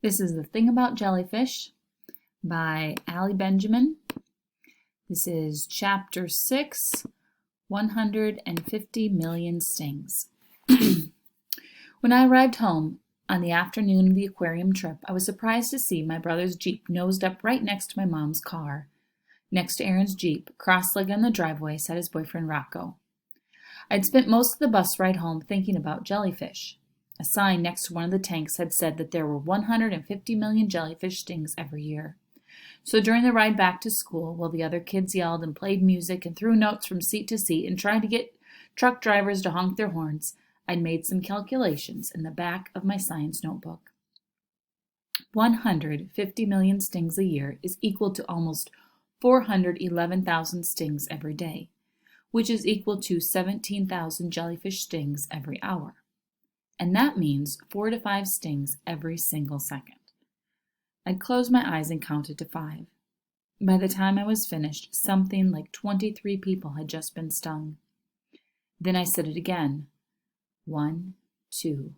This is The Thing About Jellyfish by Allie Benjamin. This is Chapter 6, 150 Million Stings. When I arrived home on the afternoon of the aquarium trip, I was surprised to see my brother's Jeep nosed up right next to my mom's car. Next to Aaron's Jeep, cross-legged on the driveway, sat his boyfriend Rocco. I'd spent most of the bus ride home thinking about jellyfish. A sign next to one of the tanks had said that there were 150 million jellyfish stings every year. So during the ride back to school, while the other kids yelled and played music and threw notes from seat to seat and tried to get truck drivers to honk their horns, I'd made some calculations in the back of my science notebook. 150 million stings a year is equal to almost 411,000 stings every day, which is equal to 17,000 jellyfish stings every hour. And that means 4 to 5 stings every single second. I'd closed my eyes and counted to 5. By the time I was finished, something like 23 people had just been stung. Then I said it again. 1, 2,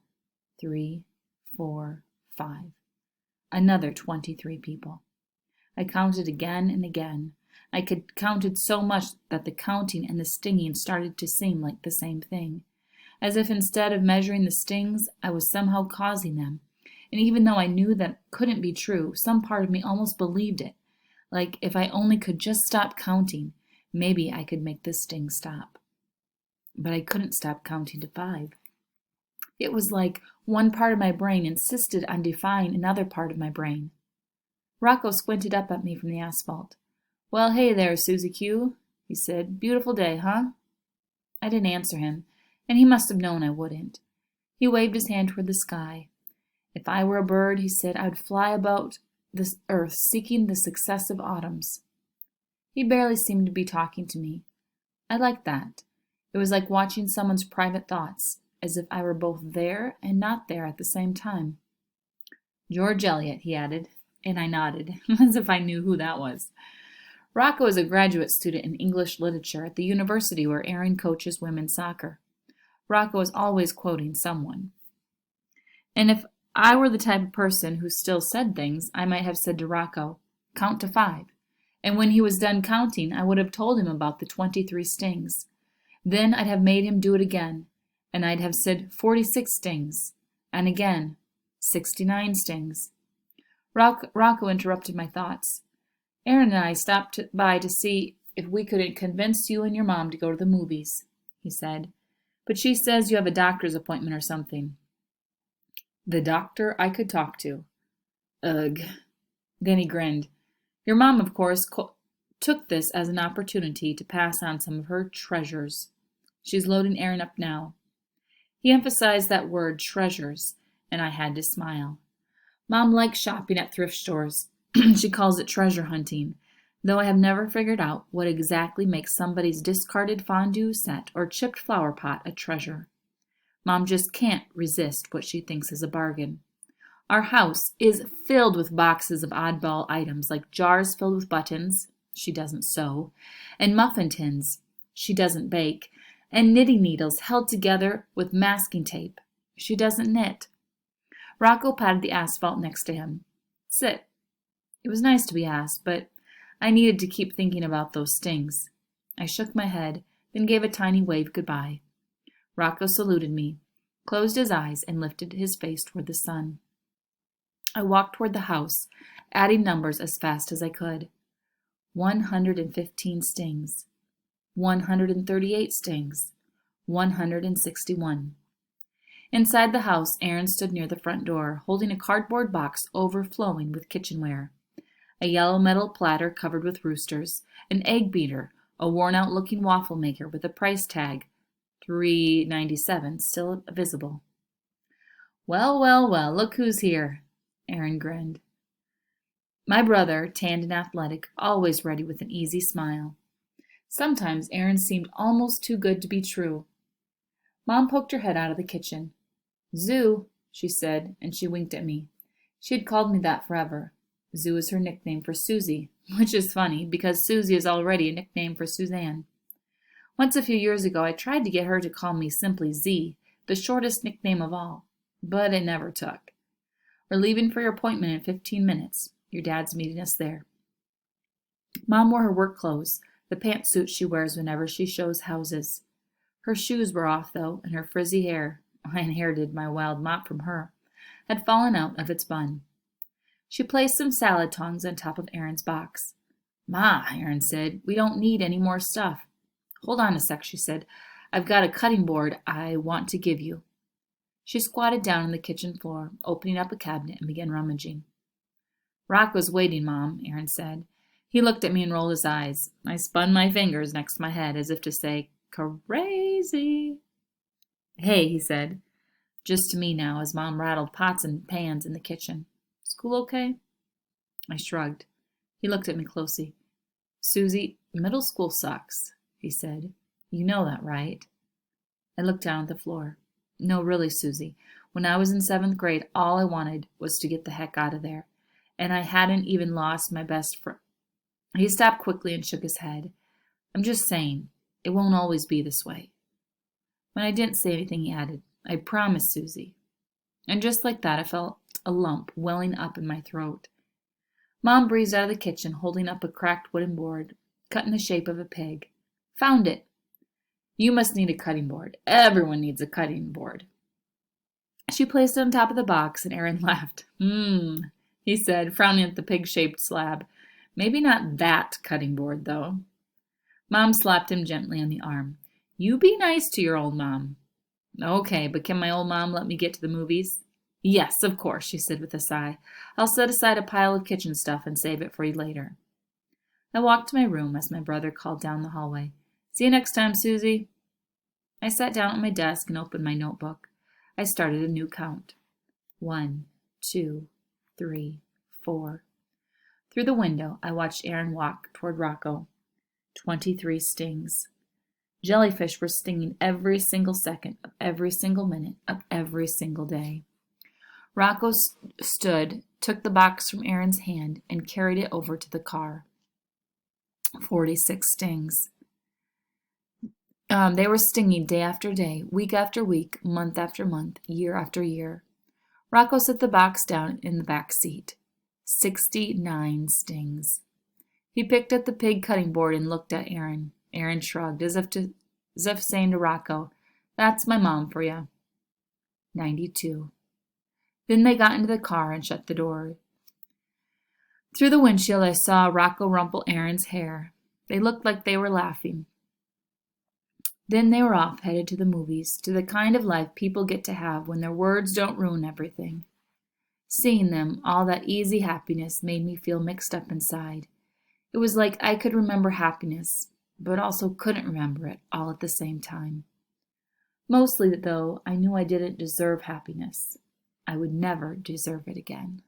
3, 4, 5. Another 23 people. I counted again and again. I counted so much that the counting and the stinging started to seem like the same thing. As if instead of measuring the stings, I was somehow causing them. And even though I knew that couldn't be true, some part of me almost believed it. Like if I only could just stop counting, maybe I could make the sting stop. But I couldn't stop counting to 5. It was like one part of my brain insisted on defying another part of my brain. Rocco squinted up at me from the asphalt. "Well, hey there, Susie Q," he said. "Beautiful day, huh?" I didn't answer him, and he must have known I wouldn't. He waved his hand toward the sky. "If I were a bird," he said, "I would fly about this earth seeking the successive autumns." He barely seemed to be talking to me. I liked that. It was like watching someone's private thoughts, as if I were both there and not there at the same time. "George Eliot," he added, and I nodded, as if I knew who that was. Rocco is a graduate student in English literature at the university where Aaron coaches women's soccer. Rocco is always quoting someone. And if I were the type of person who still said things, I might have said to Rocco, "Count to 5." And when he was done counting, I would have told him about the 23 stings. Then I'd have made him do it again, and I'd have said 46 stings, and again, 69 stings. Rocco interrupted my thoughts. "Aaron and I stopped by to see if we could convince you and your mom to go to the movies," he said. "But she says you have a doctor's appointment or something." The doctor I could talk to. Ugh. Then he grinned. "Your mom, of course, took this as an opportunity to pass on some of her treasures. She's loading Aaron up now." He emphasized that word, treasures, and I had to smile. Mom likes shopping at thrift stores. She calls it treasure hunting, though I have never figured out what exactly makes somebody's discarded fondue set or chipped flower pot a treasure. Mom just can't resist what she thinks is a bargain. Our house is filled with boxes of oddball items like jars filled with buttons, she doesn't sew, and muffin tins, she doesn't bake, and knitting needles held together with masking tape, she doesn't knit. Rocco patted the asphalt next to him. "Sit." It was nice to be asked, but I needed to keep thinking about those stings. I shook my head, then gave a tiny wave goodbye. Rocco saluted me, closed his eyes, and lifted his face toward the sun. I walked toward the house, adding numbers as fast as I could. 115 stings. 138 stings. 161. Inside the house, Aaron stood near the front door, holding a cardboard box overflowing with kitchenware. A yellow metal platter covered with roosters, an egg beater, a worn-out-looking waffle maker with a price tag, $3.97, still visible. "Well, well, well, look who's here," Aaron grinned. My brother, tanned and athletic, always ready with an easy smile. Sometimes Aaron seemed almost too good to be true. Mom poked her head out of the kitchen. "Zoo," she said, and she winked at me. She had called me that forever. Zoo is her nickname for Susie, which is funny because Susie is already a nickname for Suzanne. Once a few years ago, I tried to get her to call me simply Z, the shortest nickname of all, but it never took. We're leaving for your appointment in 15 minutes. Your dad's meeting us there. Mom wore her work clothes, the pantsuit she wears whenever she shows houses. Her shoes were off, though, and her frizzy hair, I inherited my wild mop from her, had fallen out of its bun. She placed some salad tongs on top of Aaron's box. Ma, Aaron said, we don't need any more stuff. Hold on a sec, she said. I've got a cutting board I want to give you. She squatted down on the kitchen floor, opening up a cabinet, and began rummaging. Rocco's waiting, Mom, Aaron said. He looked at me and rolled his eyes. I spun my fingers next to my head as if to say, crazy. Hey, he said, just to me now as Mom rattled pots and pans in the kitchen. School okay? I shrugged. He looked at me closely. Susie, middle school sucks, he said. You know that, right? I looked down at the floor. No, really, Susie. When I was in 7th grade, all I wanted was to get the heck out of there. And I hadn't even lost my best friend. He stopped quickly and shook his head. I'm just saying, it won't always be this way. When I didn't say anything, he added, I promise, Susie. And just like that, I felt a lump welling up in my throat. Mom breezed out of the kitchen, holding up a cracked wooden board, cut in the shape of a pig. Found it. You must need a cutting board. Everyone needs a cutting board. She placed it on top of the box, and Aaron laughed. He said, frowning at the pig-shaped slab. Maybe not that cutting board, though. Mom slapped him gently on the arm. You be nice to your old mom. Okay, but can my old mom let me get to the movies? Yes, of course, she said with a sigh. I'll set aside a pile of kitchen stuff and save it for you later. I walked to my room as my brother called down the hallway. See you next time, Susie. I sat down at my desk and opened my notebook. I started a new count. 1, 2, 3, 4. Through the window, I watched Aaron walk toward Rocco. 23 stings. Jellyfish were stinging every single second of every single minute of every single day. Rocco stood, took the box from Aaron's hand, and carried it over to the car. 46 stings. They were stinging day after day, week after week, month after month, year after year. Rocco set the box down in the back seat. 69 stings. He picked up the pig cutting board and looked at Aaron. Aaron shrugged, as if saying to Rocco, That's my mom for you. 92. Then they got into the car and shut the door. Through the windshield, I saw Rocco rumple Aaron's hair. They looked like they were laughing. Then they were off, headed to the movies, to the kind of life people get to have when their words don't ruin everything. Seeing them, all that easy happiness made me feel mixed up inside. It was like I could remember happiness, but also couldn't remember it all at the same time. Mostly, though, I knew I didn't deserve happiness. I would never deserve it again.